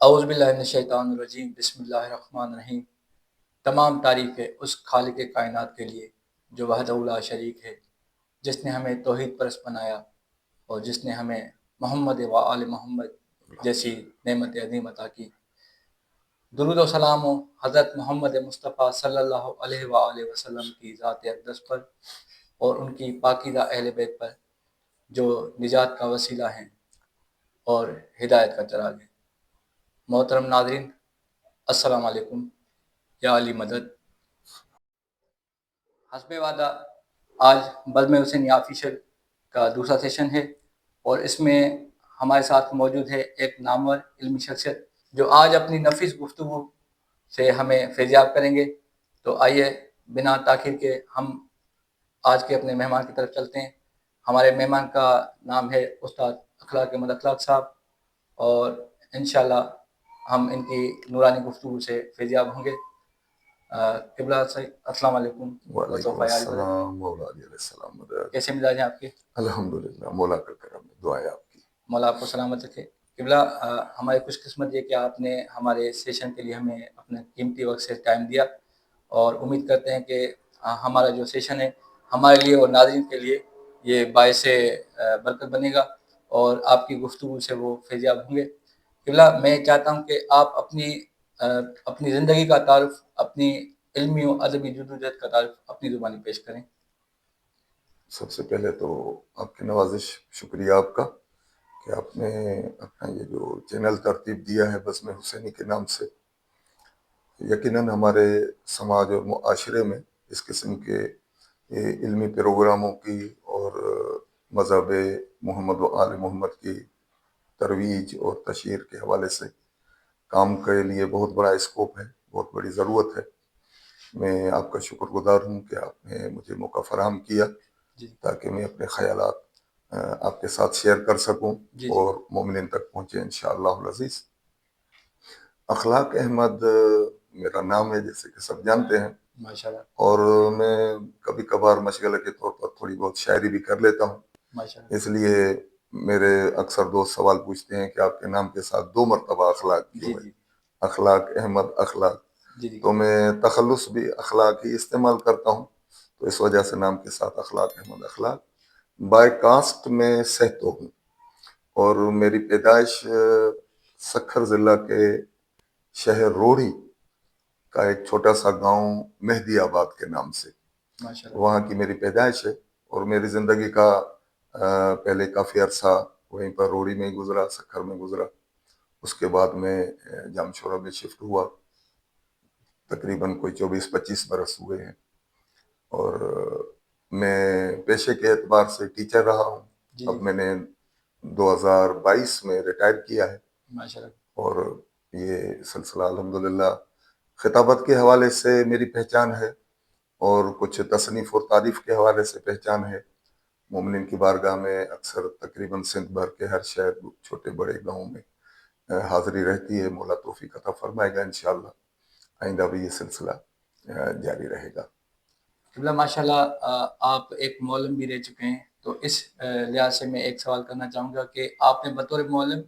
اعوذ باللہ من الشیطان الرجیم، بسم اللہ الرحمن الرحیم۔ تمام تعریفیں اس خالق کائنات کے لیے جو وحدہ لا شریک ہے، جس نے ہمیں توحید پرست بنایا اور جس نے ہمیں محمد و آل محمد جیسی نعمت عظیم عطا کی۔ درود و سلام ہو حضرت محمد مصطفیٰ صلی اللہ علیہ وآلہ وسلم کی ذات اقدس پر اور ان کی پاکیزہ اہل بیت پر جو نجات کا وسیلہ ہیں اور ہدایت کا چراغ ہے۔ محترم ناظرین، السلام علیکم یا علی مدد۔ حسب وعدہ آج بزم حسین آفیشل کا دوسرا سیشن ہے اور اس میں ہمارے ساتھ موجود ہے ایک نامور علمی شخصیت جو آج اپنی نفیس گفتگو سے ہمیں فیضیاب کریں گے۔ تو آئیے بنا تاخیر کے ہم آج کے اپنے مہمان کی طرف چلتے ہیں۔ ہمارے مہمان کا نام ہے استاد اخلاق احمد اخلاق صاحب، اور انشاءاللہ ہم ان کی نورانی گفتگو سے فیضیاب ہوں گے۔ قبلہ صحیح، السلام علیکم۔ وعلیکم السلام مولا علیہ السلام۔ کیسے مزاج ہیں آپ کے؟ الحمدللہ، مولا کا کرم ہے، دعائیں آپ کی۔ مولا آپ کو سلامت رکھے۔ قبلہ ہماری خوش قسمت یہ کہ آپ نے ہمارے سیشن کے لیے ہمیں اپنے قیمتی وقت سے ٹائم دیا، اور امید کرتے ہیں کہ ہمارا جو سیشن ہے ہمارے لیے اور ناظرین کے لیے یہ باعث برکت بنے گا اور آپ کی گفتگو سے وہ فیضیاب ہوں گے۔ قبلہ میں چاہتا ہوں کہ آپ اپنی زندگی کا تعارف، اپنی علمی و ادبی جدوجہد کا تعارف اپنی زبانی پیش کریں۔ سب سے پہلے تو آپ کی نوازش، شکریہ آپ کا کہ آپ نے اپنا یہ جو چینل ترتیب دیا ہے بزم حسینی کے نام سے۔ یقیناً ہمارے سماج اور معاشرے میں اس قسم کے علمی پروگراموں کی اور مذہب محمد و آل محمد کی ترویج اور تشہیر کے حوالے سے کام کے لیے بہت بڑا اسکوپ ہے، بہت بڑی ضرورت ہے۔ میں آپ کا شکر گزار ہوں کہ آپ نے مجھے موقع فراہم کیا تاکہ میں اپنے خیالات آپ کے ساتھ شیئر کر سکوں اور مومنین تک پہنچے انشاءاللہ العزیز۔ اخلاق احمد میرا نام ہے، جیسے کہ سب جانتے ہیں، ماشاءاللہ، اور میں کبھی کبھار مشغلہ کے طور پر تھوڑی بہت شاعری بھی کر لیتا ہوں۔ ماشاءاللہ۔ اس لیے میرے اکثر دوست سوال پوچھتے ہیں کہ آپ کے نام کے ساتھ 2 مرتبہ اخلاق کیوں ہے، اخلاق احمد اخلاق، تو میں تخلص بھی اخلاق ہی استعمال کرتا ہوں، تو اس وجہ سے نام کے ساتھ اخلاق احمد اخلاق۔ بائی کاسٹ میں سہتو ہوں، اور میری پیدائش سکھر ضلع کے شہر روڑی کا ایک چھوٹا سا گاؤں مہدی آباد کے نام سے، وہاں کی میری پیدائش ہے، اور میری زندگی کا پہلے کافی عرصہ وہیں پر روڑی میں ہی گزرا، سکھر میں گزرا۔ اس کے بعد میں جامشورہ میں شفٹ ہوا، تقریباً کوئی 24-25 برس ہوئے ہیں، اور میں پیشے کے اعتبار سے ٹیچر رہا ہوں۔ اب میں نے 2022 میں ریٹائر کیا ہے، اور یہ سلسلہ الحمدللہ خطابت کے حوالے سے میری پہچان ہے، اور کچھ تصنیف اور تعریف کے حوالے سے پہچان ہے۔ مومنین کی بارگاہ میں اکثر تقریباً سندھ بھر کے ہر شہر، چھوٹے بڑے گاؤں میں حاضری رہتی ہے۔ مولا توفیق عطا فرمائے گا انشاءاللہ، آئندہ بھی یہ سلسلہ جاری رہے گا۔ قبلہ ماشاءاللہ آپ ایک معلم بھی رہ چکے ہیں، تو اس لحاظ سے میں ایک سوال کرنا چاہوں گا کہ آپ نے بطور معلم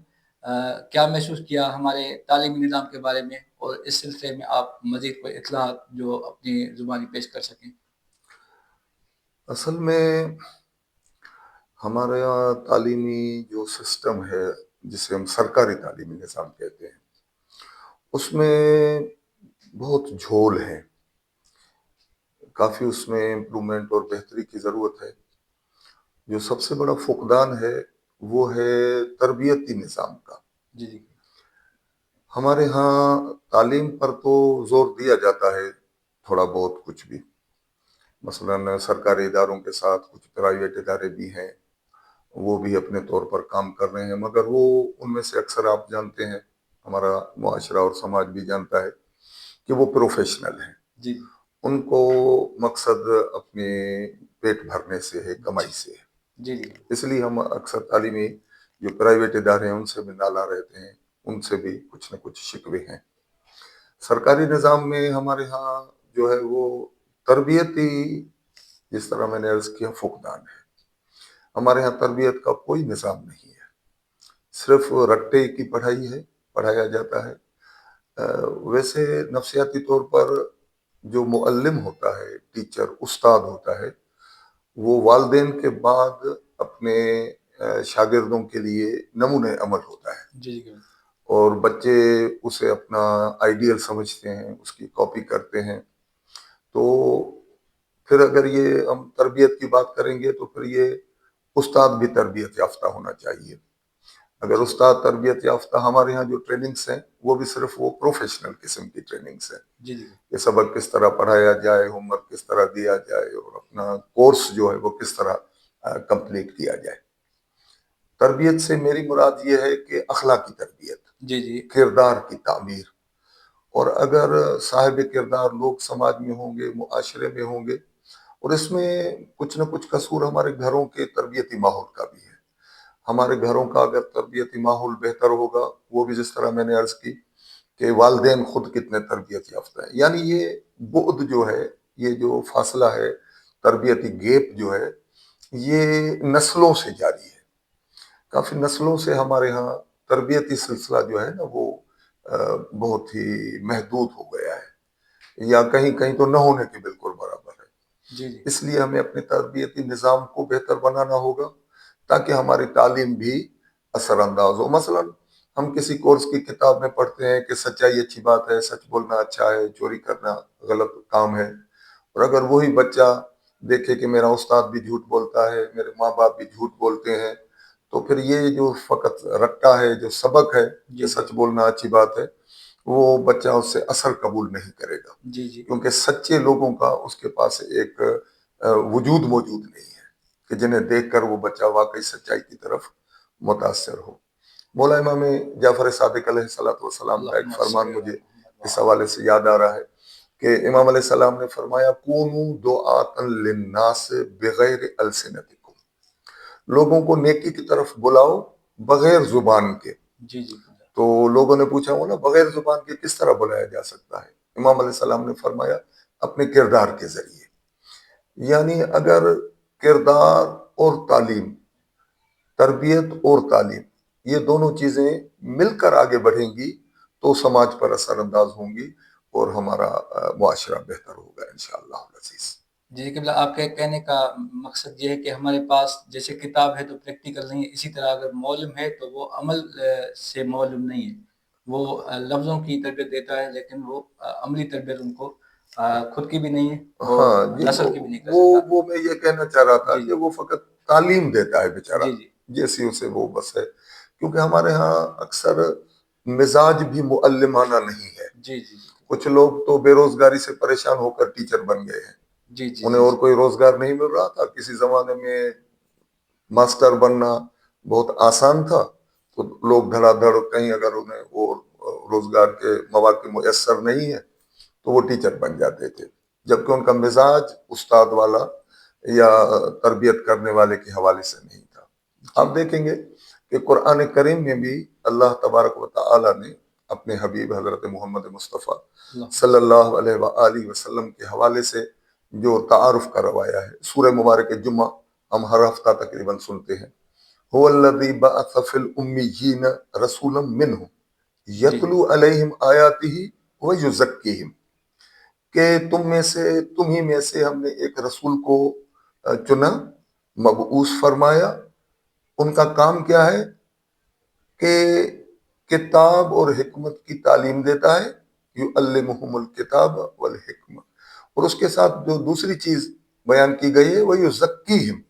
کیا محسوس کیا ہمارے تعلیمی نظام کے بارے میں، اور اس سلسلے میں آپ مزید کوئی اطلاعات جو اپنی زبانی پیش کر سکیں؟ اصل میں ہمارا تعلیمی جو سسٹم ہے، جسے ہم سرکاری تعلیمی نظام کہتے ہیں، اس میں بہت جھول ہے، کافی اس میں امپرومنٹ اور بہتری کی ضرورت ہے۔ جو سب سے بڑا فقدان ہے وہ ہے تربیتی نظام کا۔ ہمارے ہاں تعلیم پر تو زور دیا جاتا ہے تھوڑا بہت، کچھ بھی، مثلاً سرکاری اداروں کے ساتھ کچھ پرائیویٹ ادارے بھی ہیں، وہ بھی اپنے طور پر کام کر رہے ہیں، مگر وہ ان میں سے اکثر آپ جانتے ہیں، ہمارا معاشرہ اور سماج بھی جانتا ہے کہ وہ پروفیشنل ہیں، ان کو مقصد اپنے پیٹ بھرنے سے ہے، کمائی سے ہے۔ اس لیے ہم اکثر تعلیمی جو پرائیویٹ ادارے ہیں ان سے بھی نالاں رہتے ہیں، ان سے بھی کچھ نہ کچھ شکوے ہیں۔ سرکاری نظام میں ہمارے ہاں جو ہے وہ تربیتی، جس طرح میں نے عرض کیا، فقدان ہے۔ ہمارے ہاں تربیت کا کوئی نظام نہیں ہے، صرف رٹے کی پڑھائی ہے، پڑھایا جاتا ہے. ویسے نفسیاتی طور پر جو معلم ہوتا ہے، ٹیچر، استاد ہوتا ہے، وہ والدین کے بعد اپنے شاگردوں کے لیے نمونۂ عمل ہوتا ہے. جی اور بچے اسے اپنا آئیڈیل سمجھتے ہیں، اس کی کاپی کرتے ہیں. تو پھر اگر یہ ہم تربیت کی بات کریں گے تو پھر یہ استاد بھی تربیت یافتہ ہونا چاہیے. اگر استاد تربیت یافتہ، ہمارے ہاں جو ٹریننگز ہیں وہ بھی صرف وہ پروفیشنل قسم کی ٹریننگز ہیں جی کہ سبق کس طرح پڑھایا جائے، ہوم ورک کس طرح دیا جائے، اور اپنا کورس جو ہے وہ کس طرح کمپلیٹ کیا جائے. تربیت سے میری مراد یہ ہے کہ اخلاقی تربیت، جی کردار کی تعمیر. اور اگر صاحب کردار لوگ سماج میں ہوں گے، معاشرے میں ہوں گے، اور اس میں کچھ نہ کچھ قصور ہمارے گھروں کے تربیتی ماحول کا بھی ہے. ہمارے گھروں کا اگر تربیتی ماحول بہتر ہوگا، وہ بھی جس طرح میں نے عرض کی کہ والدین خود کتنے تربیت یافتہ ہیں، یعنی یہ بعد جو ہے، یہ جو فاصلہ ہے، تربیتی گیپ جو ہے، یہ نسلوں سے جاری ہے. کافی نسلوں سے ہمارے ہاں تربیتی سلسلہ جو ہے نا وہ بہت ہی محدود ہو گیا ہے، یا کہیں کہیں تو نہ ہونے کے بالکل برابر ہے. جی اس لیے ہمیں اپنے تربیتی نظام کو بہتر بنانا ہوگا تاکہ ہماری تعلیم بھی اثر انداز ہو. مثلا ہم کسی کورس کی کتاب میں پڑھتے ہیں کہ سچائی اچھی بات ہے، سچ بولنا اچھا ہے، چوری کرنا غلط کام ہے. اور اگر وہی بچہ دیکھے کہ میرا استاد بھی جھوٹ بولتا ہے، میرے ماں باپ بھی جھوٹ بولتے ہیں، تو پھر یہ جو فقط رٹا ہے، جو سبق ہے کہ سچ بولنا اچھی بات ہے، وہ بچہ اس سے اثر قبول نہیں کرے گا. جی کیونکہ سچے لوگوں کا اس کے پاس ایک وجود موجود نہیں ہے کہ جنہیں دیکھ کر وہ بچہ واقعی سچائی کی طرف متاثر ہو. مولا امام جعفر صادق علیہ السلام کا ایک فرمان مجھے اس حوالے سے یاد آ رہا ہے کہ امام علیہ السلام نے فرمایا کونوا دعاۃ للناس بغیر السنتکم، لوگوں کو نیکی کی طرف بلاؤ بغیر زبان کے. جی تو لوگوں نے پوچھا وہ نا بغیر زبان کے کس طرح بلایا جا سکتا ہے؟ امام علیہ السلام نے فرمایا اپنے کردار کے ذریعے. یعنی اگر کردار اور تعلیم، تربیت اور تعلیم، یہ دونوں چیزیں مل کر آگے بڑھیں گی تو سماج پر اثر انداز ہوں گی اور ہمارا معاشرہ بہتر ہوگا انشاءاللہ العزیز. جی قبلہ، آپ کے کہنے کا مقصد یہ ہے کہ ہمارے پاس جیسے کتاب ہے تو پریکٹیکل نہیں ہے، اسی طرح اگر معلم ہے تو وہ عمل سے معلم نہیں ہے. وہ لفظوں کی تربیت دیتا ہے لیکن وہ عملی تربیت ان کو خود کی بھی نہیں ہے اور ہاں جی، نسل کی بھی نہیں کر سکتا. وہ میں یہ کہنا چاہ رہا تھا کہ وہ فقط تعلیم دیتا ہے بیچارہ، جی جیسی اسے وہ بس ہے. کیونکہ ہمارے ہاں اکثر مزاج بھی معلمانہ نہیں ہے. جی کچھ لوگ تو بے روزگاری سے پریشان ہو کر ٹیچر بن گئے ہیں. جی انہیں اور کوئی روزگار نہیں مل رہا تھا. کسی زمانے میں ماسٹر بننا بہت آسان تھا تو لوگ دھڑا دھڑ، کہیں اگر انہیں وہ روزگار کے مواقع میسر نہیں ہے تو وہ ٹیچر بن جاتے تھے، جبکہ ان کا مزاج استاد والا یا تربیت کرنے والے کے حوالے سے نہیں تھا. آپ دیکھیں گے کہ قرآن کریم میں بھی اللہ تبارک و تعالی نے اپنے حبیب حضرت محمد مصطفیٰ صلی اللہ علیہ وآلہ وسلم کے حوالے سے جو تعارف کروایا ہے. سورہ مبارک جمعہ ہم ہر ہفتہ تقریباً سنتے ہیں. هو الذی بعث فی الامیین رسولا منہم یتلو علیہم آیاتہ ویزکیہم، کہ تم ہی میں سے ہم نے ایک رسول کو چنا، مبعوث فرمایا. ان کا کام کیا ہے کہ کتاب اور حکمت کی تعلیم دیتا ہے. یعلمہم الکتاب والحکمہ، اور اس کے ساتھ جو دوسری چیز بیان کی گئی ہے وہ یزکیہم،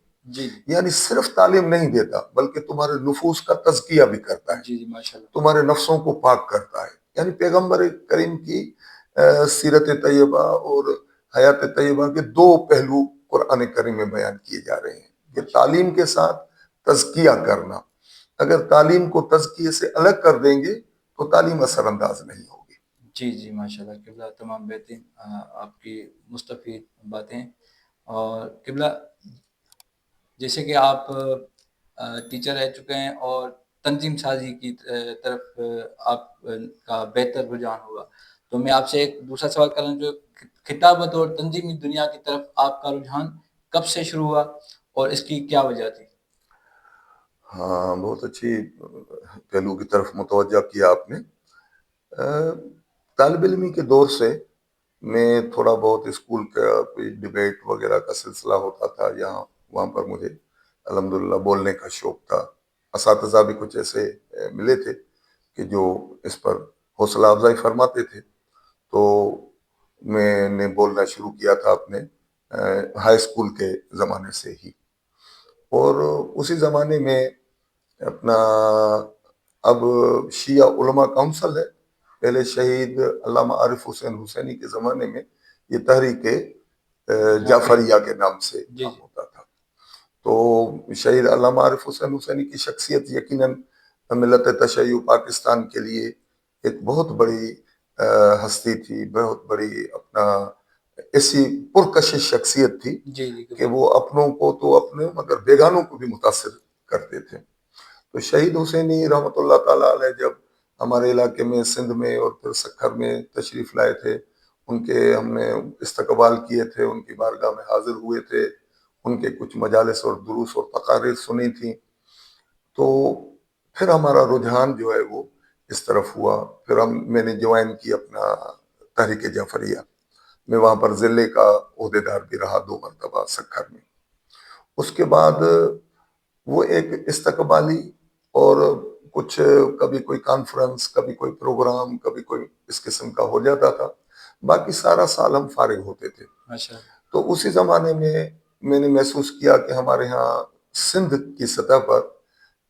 یعنی صرف تعلیم نہیں دیتا بلکہ تمہارے نفوس کا تزکیہ بھی کرتا ہے، تمہارے نفسوں کو پاک کرتا ہے. یعنی پیغمبر کریم کی سیرت طیبہ اور حیات طیبہ کے دو پہلو قرآن کریم میں بیان کیے جا رہے ہیں کہ تعلیم کے ساتھ تزکیہ کرنا. اگر تعلیم کو تزکیے سے الگ کر دیں گے تو تعلیم اثر انداز نہیں ہوگی. جی ماشاءاللہ قبلہ، تمام بہترین آپ کی مستفید باتیں. اور قبلہ جیسے کہ آپ ٹیچر رہ چکے ہیں اور تنظیم سازی کی طرف آپ کا بہتر رجحان ہوگا، تو میں آپ سے ایک دوسرا سوال کروں، جو کتابت اور تنظیمی دنیا کی طرف آپ کا رجحان کب سے شروع ہوا اور اس کی کیا وجہ تھی؟ ہاں، بہت اچھی پہلو کی طرف متوجہ کیا آپ نے. طالب علمی کے دور سے میں تھوڑا بہت اسکول کا کوئی ڈبیٹ وغیرہ کا سلسلہ ہوتا تھا، یہاں وہاں پر مجھے الحمدللہ بولنے کا شوق تھا. اساتذہ بھی کچھ ایسے ملے تھے کہ جو اس پر حوصلہ افزائی فرماتے تھے. تو میں نے بولنا شروع کیا تھا اپنے ہائی اسکول کے زمانے سے ہی. اور اسی زمانے میں اپنا اب شیعہ علماء کونسل ہے، پہلے شہید علامہ عارف حسین حسینی کے زمانے میں یہ تحریک جعفریہ کے نام سے کام ہوتا تھا. تو شہید علامہ عارف حسین حسینی کی شخصیت یقیناً ملت تشیع پاکستان کے لیے ایک بہت بڑی ہستی تھی، بہت بڑی اپنا ایسی پرکشش شخصیت تھی کہ وہ اپنوں کو تو اپنے مگر بیگانوں کو بھی متاثر کرتے تھے. تو شہید حسینی رحمۃ اللہ تعالیٰ علیہ جب ہمارے علاقے میں سندھ میں اور پھر سکھر میں تشریف لائے تھے، ان کے ہم نے استقبال کیے تھے، ان کی بارگاہ میں حاضر ہوئے تھے، ان کے کچھ مجالس اور دروس اور تقاریر سنی تھیں. تو پھر ہمارا رجحان جو ہے وہ اس طرف ہوا. پھر میں نے جوائن کی اپنا تحریک جعفریہ. میں وہاں پر ضلع کا عہدیدار بھی رہا 2 مرتبہ سکھر میں. اس کے بعد وہ ایک استقبالی اور کچھ کبھی کوئی کانفرنس، کبھی کوئی پروگرام، کبھی کوئی اس قسم کا ہو جاتا تھا، باقی سارا سال ہم فارغ ہوتے تھے. تو اسی زمانے میں نے محسوس کیا کہ ہمارے ہاں سندھ کی سطح پر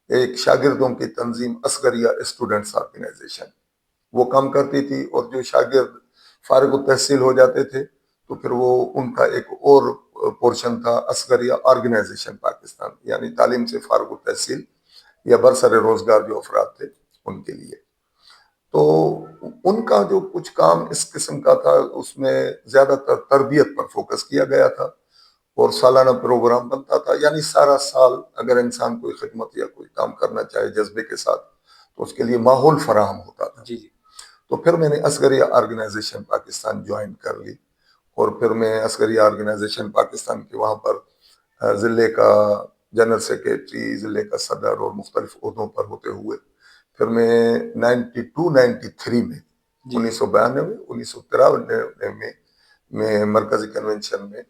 ایک شاگردوں کی تنظیم اصغریہ اسٹوڈنٹس آرگنائزیشن وہ کام کرتی تھی، اور جو شاگرد فارغ التحصیل ہو جاتے تھے تو پھر وہ ان کا ایک اور پورشن تھا اصغریہ آرگنائزیشن پاکستان، یعنی تعلیم سے فارغ التحصیل یا برسر روزگار جو افراد تھے ان کے لیے. تو ان کا جو کچھ کام اس قسم کا تھا، اس میں زیادہ تر تربیت پر فوکس کیا گیا تھا، اور سالانہ پروگرام بنتا تھا. یعنی سارا سال اگر انسان کوئی خدمت یا کوئی کام کرنا چاہے جذبے کے ساتھ تو اس کے لیے ماحول فراہم ہوتا تھا. تو پھر میں نے اصغریہ آرگنائزیشن پاکستان جوائن کر لی، اور پھر میں اصغریہ آرگنائزیشن پاکستان کے وہاں پر ضلع کا جنرل سیکریٹری، ضلع کا صدر اور مختلف عہدوں پر ہوتے ہوئے پھر میں 92-93 میں 1992-1993 میں مرکزی کنونشن میں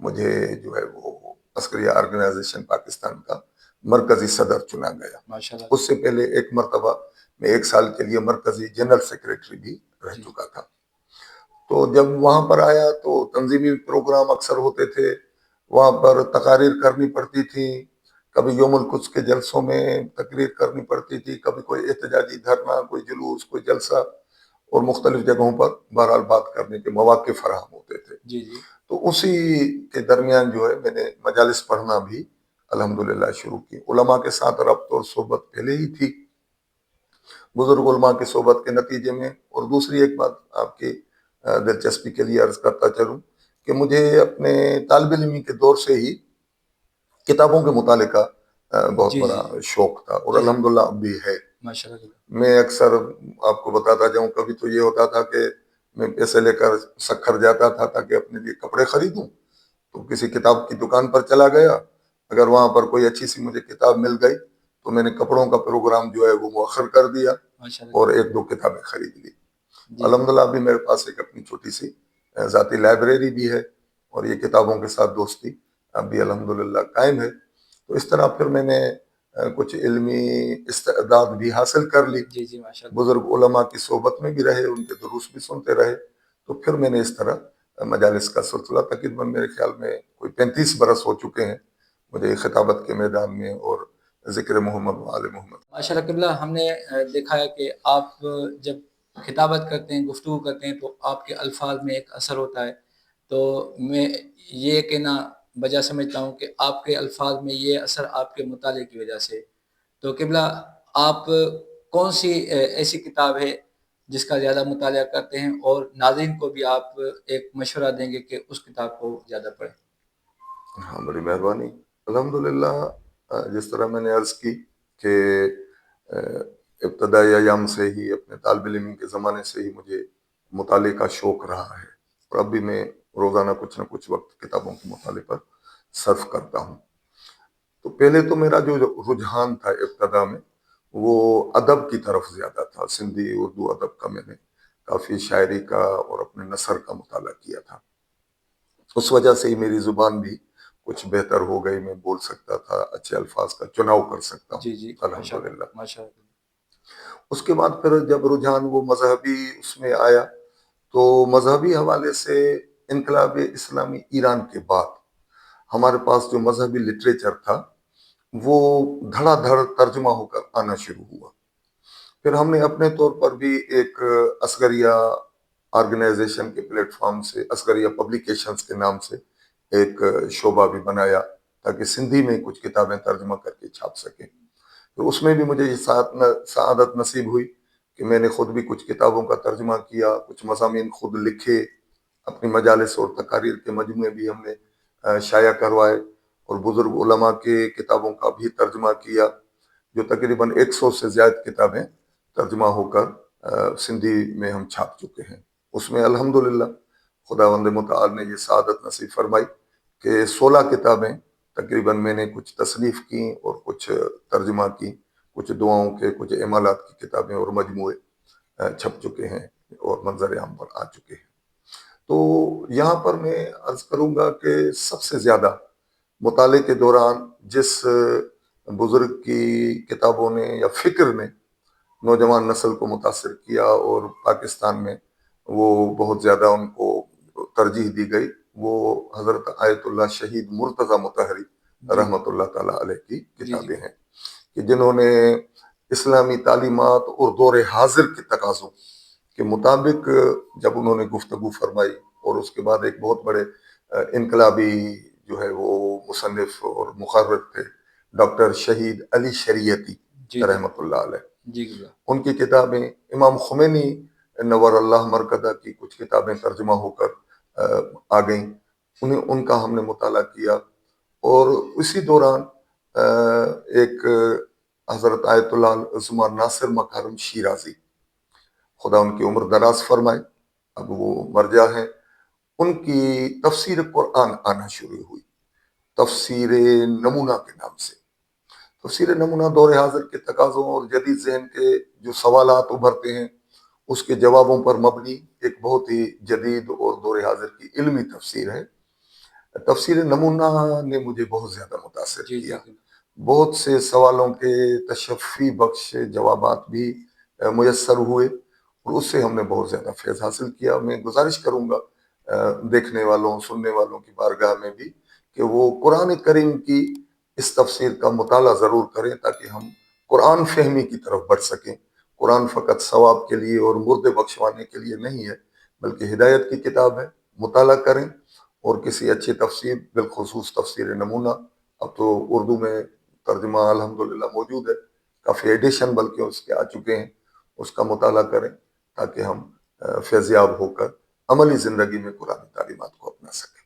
مجھے جو ہے وہ عسکریہ آرگنائزیشن پاکستان کا مرکزی صدر چنا گیا. اس سے پہلے ایک مرتبہ میں 1 سال کے لیے مرکزی جنرل سیکریٹری بھی رہ چکا تھا. تو جب وہاں پر آیا تو تنظیمی پروگرام اکثر ہوتے تھے، وہاں پر تقاریر کرنی پڑتی تھی، کبھی یوم القدس کے جلسوں میں تقریر کرنی پڑتی تھی، کبھی کوئی احتجاجی دھرنا، کوئی جلوس، کوئی جلسہ، اور مختلف جگہوں پر بہرحال بات کرنے کے مواقع فراہم ہوتے تھے. تو اسی کے درمیان جو ہے میں نے مجالس پڑھنا بھی الحمدللہ شروع کی. علماء کے ساتھ ربط اور صحبت پہلے ہی تھی، بزرگ علماء کی صحبت کے نتیجے میں. اور دوسری ایک بات آپ کی دلچسپی کے لیے عرض کرتا چلوں کہ مجھے اپنے طالب علمی کے دور سے ہی کتابوں کے مطالعے کا بہت بڑا شوق تھا، اور الحمدللہ اب بھی ہے. میں اکثر آپ کو بتاتا جاؤں، کبھی تو یہ ہوتا تھا کہ میں پیسے لے کر سکھر جاتا تھا تاکہ اپنے لیے کپڑے خریدوں، تو کسی کتاب کی دکان پر چلا گیا، اگر وہاں پر کوئی اچھی سی مجھے کتاب مل گئی تو میں نے کپڑوں کا پروگرام جو ہے وہ مؤخر کر دیا اور 1-2 کتابیں خرید لی. الحمدللہ ابھی میرے پاس ایک اپنی چھوٹی سی ذاتی لائبریری بھی ہے، اور یہ کتابوں کے ساتھ دوستی اب بھی الحمدللہ قائم ہے. تو اس طرح پھر میں نے کچھ علمی استعداد بھی حاصل کر لی، بزرگ علماء کی صحبت میں بھی رہے، ان کے دروس بھی سنتے رہے. تو پھر میں نے اس طرح مجالس کا سلسلہ تقریباً میرے خیال میں کوئی 35 برس ہو چکے ہیں مجھے خطابت کے میدان میں اور ذکر محمد و آل محمد. ماشاءاللہ قبلہ، ہم نے دیکھا ہے کہ آپ جب خطابت کرتے ہیں، گفتگو کرتے ہیں، تو آپ کے الفاظ میں ایک اثر ہوتا ہے. تو میں یہ کہنا بجا سمجھتا ہوں کہ آپ کے الفاظ میں یہ اثر آپ کے مطالعے کی وجہ سے. تو قبلہ، آپ کون سی ایسی کتاب ہے جس کا زیادہ مطالعہ کرتے ہیں، اور ناظرین کو بھی آپ ایک مشورہ دیں گے کہ اس کتاب کو زیادہ پڑھیں؟ ہاں، بڑی مہربانی. الحمدللہ جس طرح میں نے عرض کی کہ ابتدائی ایام سے ہی، اپنے طالب علمی کے زمانے سے ہی مجھے مطالعے کا شوق رہا ہے، اور اب بھی میں روزانہ کچھ نہ کچھ وقت کتابوں کے مطالعے پر صرف کرتا ہوں. تو پہلے تو میرا جو رجحان تھا ابتدا میں وہ ادب کی طرف زیادہ تھا. سندھی اردو ادب کا میں نے کافی شاعری کا اور اپنے نثر کا مطالعہ کیا تھا. اس وجہ سے ہی میری زبان بھی کچھ بہتر ہو گئی، میں بول سکتا تھا، اچھے الفاظ کا چناؤ کر سکتا ہوں جی جی، ماشاء اللہ الحمدللہ. ماشاء اللہ. اس کے بعد پھر جب رجحان وہ مذہبی اس میں آیا تو مذہبی حوالے سے انقلاب اسلامی ایران کے بعد ہمارے پاس جو مذہبی لٹریچر تھا وہ دھڑا دھڑ ترجمہ ہو کر آنا شروع ہوا. پھر ہم نے اپنے طور پر بھی ایک اصغریہ آرگنائزیشن کے پلیٹ فارم سے، اصغریہ پبلیکیشنز کے نام سے ایک شعبہ بھی بنایا تاکہ سندھی میں کچھ کتابیں ترجمہ کر کے چھاپ سکیں. تو اس میں بھی مجھے یہ سعادت نصیب ہوئی کہ میں نے خود بھی کچھ کتابوں کا ترجمہ کیا، کچھ مضامین خود لکھے، اپنی مجالس اور تقاریر کے مجموعے بھی ہم نے شائع کروائے، اور بزرگ علماء کے کتابوں کا بھی ترجمہ کیا، جو تقریباً 100 سے زیادہ کتابیں ترجمہ ہو کر سندھی میں ہم چھاپ چکے ہیں. اس میں الحمدللہ خداوند متعال نے یہ سعادت نصیب فرمائی کہ 16 کتابیں تقریباً میں نے کچھ تصنیف کی اور کچھ ترجمہ کی، کچھ دعاؤں کے، کچھ اعمالات کی کتابیں اور مجموعے چھپ چکے ہیں اور منظر عام پر آ چکے ہیں. تو یہاں پر میں عرض کروں گا کہ سب سے زیادہ مطالعے کے دوران جس بزرگ کی کتابوں نے یا فکر نے نوجوان نسل کو متاثر کیا اور پاکستان میں وہ بہت زیادہ ان کو ترجیح دی گئی، وہ حضرت آیت اللہ شہید مرتضی مطہری رحمۃ اللہ تعالیٰ علیہ کی کتابیں ہیں کہ جنہوں نے اسلامی تعلیمات اور دور حاضر کے تقاضوں کے مطابق جب انہوں نے گفتگو فرمائی، اور اس کے بعد ایک بہت بڑے انقلابی جو ہے وہ مصنف اور مقرر تھے ڈاکٹر شہید علی شریعتی رحمۃ اللہ علیہ، جی ان کی کتابیں، امام خمینی نور اللہ مرکزہ کی کچھ کتابیں ترجمہ ہو کر آ گئیں، ان کا ہم نے مطالعہ کیا. اور اسی دوران ایک حضرت آیت اللہ عثمان ناصر مکارم شیرازی، خدا ان کی عمر دراز فرمائے، اب وہ مرجع ہیں، ان کی تفسیر قرآن آنا شروع ہوئی، تفسیر نمونہ کے نام سے. تفسیر نمونہ دور حاضر کے تقاضوں اور جدید ذہن کے جو سوالات ابھرتے ہیں اس کے جوابوں پر مبنی ایک بہت ہی جدید اور دور حاضر کی علمی تفسیر ہے. تفسیر نمونہ نے مجھے بہت زیادہ متاثر کیا، بہت سے سوالوں کے تشفی بخش جوابات بھی میسر ہوئے، اور اس سے ہم نے بہت زیادہ فیض حاصل کیا. میں گزارش کروں گا دیکھنے والوں، سننے والوں کی بارگاہ میں بھی کہ وہ قرآن کریم کی اس تفسیر کا مطالعہ ضرور کریں تاکہ ہم قرآن فہمی کی طرف بڑھ سکیں. قرآن فقط ثواب کے لیے اور مردے بخشوانے کے لیے نہیں ہے، بلکہ ہدایت کی کتاب ہے. مطالعہ کریں، اور کسی اچھی تفسیر، بالخصوص تفسیر نمونہ، اب تو اردو میں ترجمہ الحمدللہ موجود ہے، کافی ایڈیشن بلکہ اس کے آ چکے ہیں، اس کا مطالعہ کریں تاکہ ہم فیضیاب ہو کر عملی زندگی میں قرآن تعلیمات کو اپنا سکیں.